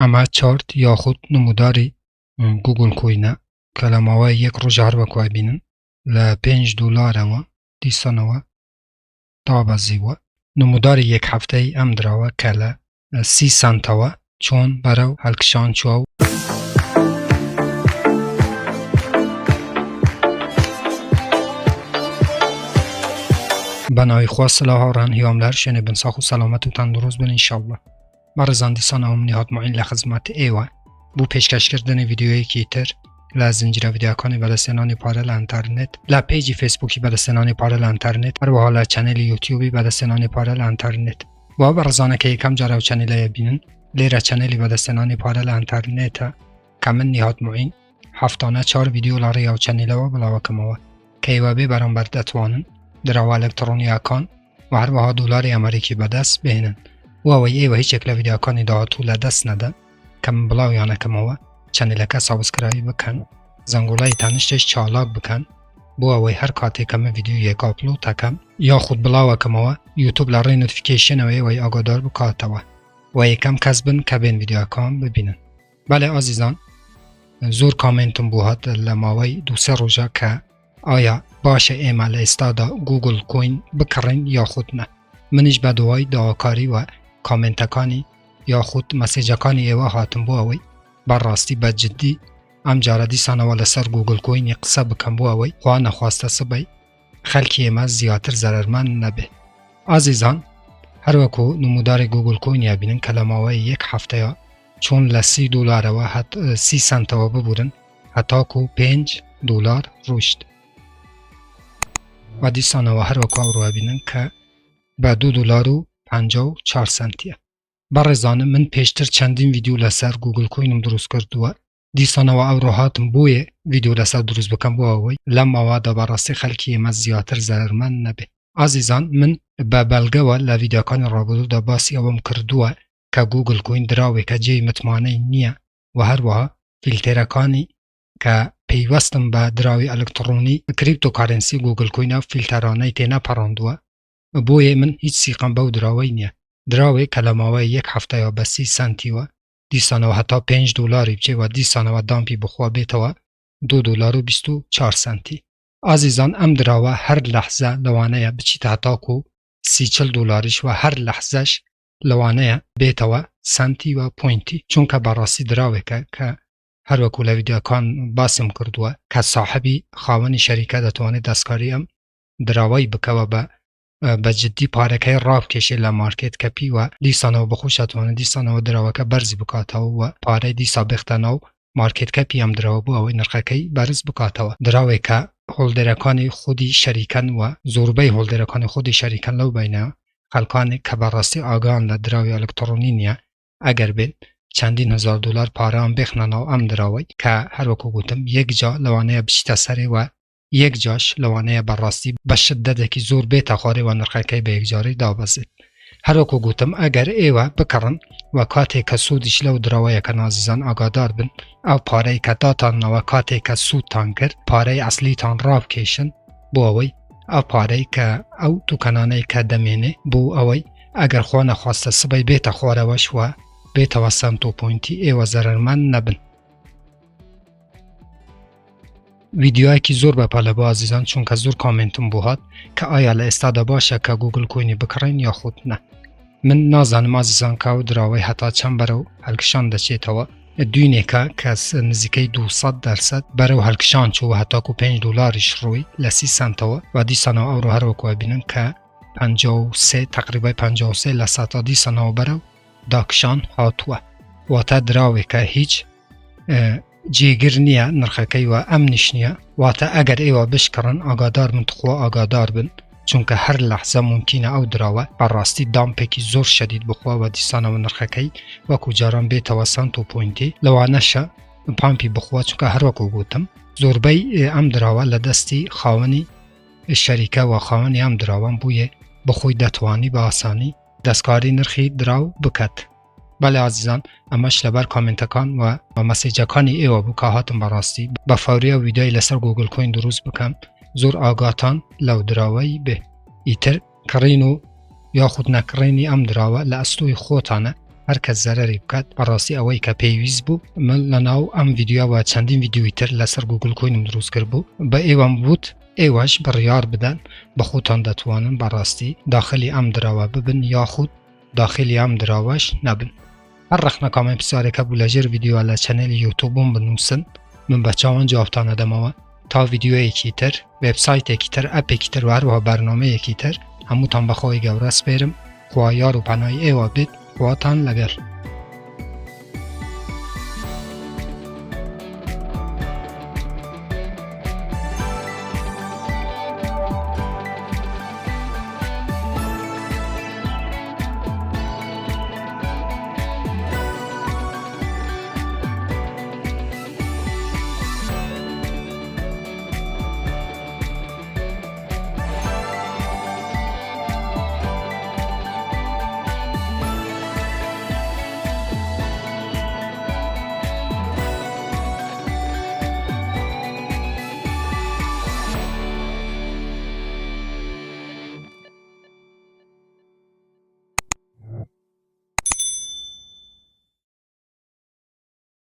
ئەمە چارت یاخود نموداری گوگل کوینە کە لە ماوەی یەک ڕۆژ هەر وەکو بینن لە 5 دولارەوە دیسانەوە دابەزیوە. نموداری یەک هەفتەی ئەم دراوە کە لە 30 سنتەوە چۆن بەرەو هەڵکشان چووە. بەناوی خوا سلاح هاڕان هیواملار شوێنێ بن ساخ و سەلامەت و تەندروست بن ئینشاءالله. بەڕێزان دیسان ئەوم نهات معین لە خزمەت ئێوە بۆ پێشکەشکردنی ڤیدیۆیەکی تر لە زنجیرە ڤیدیۆکانی بەدەستهێنانی پارە لە ئینتەرنێت، لە پیجی فیسبووکی بەدەستهێنانی پارە لە ئینتەرنێت، هەروەها لە چەنێلی یوتیوبی بەدەستهێنانی پارە لە ئینتەرنێت. وا بەڕێزانە کە یەکەم جارە ئەو چەنێلەیە بینن، لێرە چەنێلی بەدەستهێنانی پارە لە ئینتەرنێتە کە من نهات معین هەفتانە 4 ڤیدیۆ لە ڕێی ئەو چەنێلەوە بڵاوەکەمەوە کە ئێوە بێ بەرامبەر دەتوانن دراوە ئەلکترۆنیەکان و هەروەها دۆلاری ئەمریکی بەدەست بهێنن. وەوەی ئێوە هیچێک لە ڤیدیۆکانی داهاتوو لە دەست نەدەن کە من بڵاویانەکەمەوە، چەنێلەکە سابسکرایب بکەن، زەنگوڵای تەنیشتش چالاک بکەن بۆ ئەوەی هەر کاتێک ئەمە ڤیدیۆیەک ئاپلۆد دەکەم یاخود بڵاوەکەمەوە یوتوب لە ڕێی نۆتیفیکیشنەوە ئێوەی ئاگادار بکاتەوە و یەکەم کەس بن کە بێن ڤیدیۆکان ببینن. بەڵێ ئازیزان، زۆر کامنتم بۆ هات لە ماوەی 2-3 ڕۆژە کە ئایا باشە ئێمە لە ئێستادا گوگل کوین بکڕین یاخود نە. منیش بە دوای داواکاری و کامنتەکانی یاخود مەسیجەکانی ئێوە هاتم بۆ ئەوەی بەڕاستی بەجددی ئەم جارە دیسانەوە لەسەر گوگل کوینی قسە بکەم بۆ ئەوەی خوا نەخواستە سبەی خەڵکی ئێمە زیاتر زەرەرمەند نەبێ. ئازیزان، هەروەکو نموداری گوگل کوینیا بینن کە لە ماوەی یەک هەفتەیە چۆن لە 30 دولارەوە 30 سنتەوە ببورن هەتاکو 5 دولار ڕۆشت. و دیسانەوە هەروەکو ئەوڕۆ بینن کە بە 2 دولار و 54 سنتیە. بەڕێزانم، من پێشتر چەندین ڤیدیۆ لەسەر گوگل کوینم دروست کردووە. دیسانەوە ئەوڕۆ هاتم بۆیە ڤیدیۆ لەسەر دروست بکەم بۆ ئەوەی لەم ماوەدا بەڕاستی خەڵکی ئێمە زیاتر زەرەرمەند نەبێ. ئازیزان، من بە بەڵگەوە لە ڤیدیۆکانی ڕابردوودا باسی ئەوەم کردووە کە گوگل کوین دراوێکە جێی متمانەی نییە و هەروەها فیلتەرەکانی کە پەیوەستم بە دراوی ئەلکترۆنی کریپتۆکارنسی گوگل کوینە فیلتەرانەی تێنەپەڕاندووە، بۆیە من هیچ سیقم بەو دراوەی نییە. دراوێک کە لە ماوەی یەک هەفتەیە بە 30 سنتیوە دیسانەوە هەتا 5 دولاری بچێوە دیسانەوە دامپی بخوا بێتەوە 2 دولار و 24 سنتی. ئازیزان، ئەم دراوە هەر لەحزە لەوانەیە بچیتە هەتاکو 30-40 دلاریش و هەر لەحزەش لەوانەیە بێتەوە سنتی و پوینتی، چونکە بەڕاستی دراوێکە کە هەروەکو لە ڤیدیۆکان باسم کردووە کە ساحبی خاوەنی شەریکە دەتوانێت دەستکاری ئەم دراوەی بکەوە بە جددی پارەکەی ڕابکێشێ لە مارکێت کەپی و دیسانەوە بەخۆشەتوانێت دیسانەوە دراوەکە بەرزی بکاتەوە و پارەی دیسا بێختەنەوە مارکێت کەپی ئەم دراوە بۆ ئەوەی نرخەکەی بەرز بکاتەوە. دراوێکە هۆڵدەرەکانی خودی شەریکەن و زۆربەی هۆڵدەرەکانی خودی شەریکەن لەو بینە خەڵکانی کە بەڕاستی ئاگان لە دراوی ئەلکترۆنی نییە ئەگەر بێت چەندین هزار دلار پارەیان بێخنەنەوە ئەم دراوەی کە هەروەکو گوتم یەک جا لەوانەیە بچیتە سەرێ و یەک جاش لەوانەیە بەڕاستی بە شددەتێکی زۆر بێتە خوارێ و نرخەکەی بە یەکجاری دابەزێت. هەروەکو گوتم ئەگەر ئێوە بکڕن و کاتێک کە سوودیش لەو دراوەیەکە نازیزان ئاگادار بن ئەو پارەی کە داتانەوە کاتێک کە سوودتان کرد پارەی ئەسلیتان ڕابکێشن بۆ ئەوەی ئەو پارەی کە ئەو دوکانانەی کە دەمێنێ بۆ ئەوەی ئەگەر خوا نەخواستە سبەی بێتە خوارەوەش و بێتەوە سەمت و پوینتی ئێوە زەرەرمەند نەبن. ڤیدیۆیەکی زۆر بەپەلە بۆ ئازیزان، چونکە زۆر کامنتم بۆ هات کە ئایا لە ئێستادا باشە کە گوگل کوینی بکڕین یاخود نە. من نازانم ئازیزان کە ئەو دراوەی هەتا چەند بەرەو هەڵکشان دەچێتەوە. دوینێکە کە نزیکەی 200% بەرەو هەڵکشان چوو هەتاکو 5 دلاریش ڕووی لە 30 سنتەوە و دیسانەوە ئەوڕۆ هەروەکو بینن کە 53 تقریبای 53 لە سەتا دیسانەوە بەرەو داکشان هاتووە. واتە دراوێکە هیچ جێگر نییە نرخەکەی و ئەمنیش نییە. واتە ئەگەر ئێوە بشکڕن ئاگادار من تخوا ئاگادار بن، چونکە هەر لەحزە ممکنە ئەو دراوە بەڕاستی دامپێکی زۆر شەدید بخواوە دیسانەوە نرخەکەی وەکو جاران بێتەوە سنت و پوینتی لەوانەشە پامپی بخوا، چونکە هەروەکو گوتم زۆربەی ئەم دراوە لە دەستی خاوەنی شەریکە و خاوەنی ئەم دراوان بوویە بخۆی دەتوانی بە ئاسانی دەستکاری نرخی دراو بکات. بەڵێ ئازیزان، ئەمەش لەبەر کامنتەکان و مەسیجەکانی ئێوە بوو کە هاتم بەڕاستی بە فەوریە ڤیدیۆی لەسەر گوگل کوین دروست بکەم زۆر ئاگاتان لەو دراوەی بێ. ئیتر کڕین و یاخود نەکڕینی ئەم دراوە لە ئەستۆی خۆتانە هر کس ضرری بکات براستی اوی که پیویز بو من لناو ام ویدیو و چندین ویدیوی تر لسر گوگل کوینم دروست کرد بو با ایوان بود ایواش بریار بدن به خودتان دتوانن براستی داخلی ام دراوه ببن یا خود داخلی ام دراوش نبن. هر رخنا کامل بسیاری که بولجر ویدیو علی چنل یوتیوبم بنووسن من بچه‌وان جوابتان دادم تا ویدیو یکیتر وبسایت یکیتر اپ یکیتر و هر برنامه یکیتر هموتان بخوای گورس برم خوایار و پنای ایوا بید خواتان لگل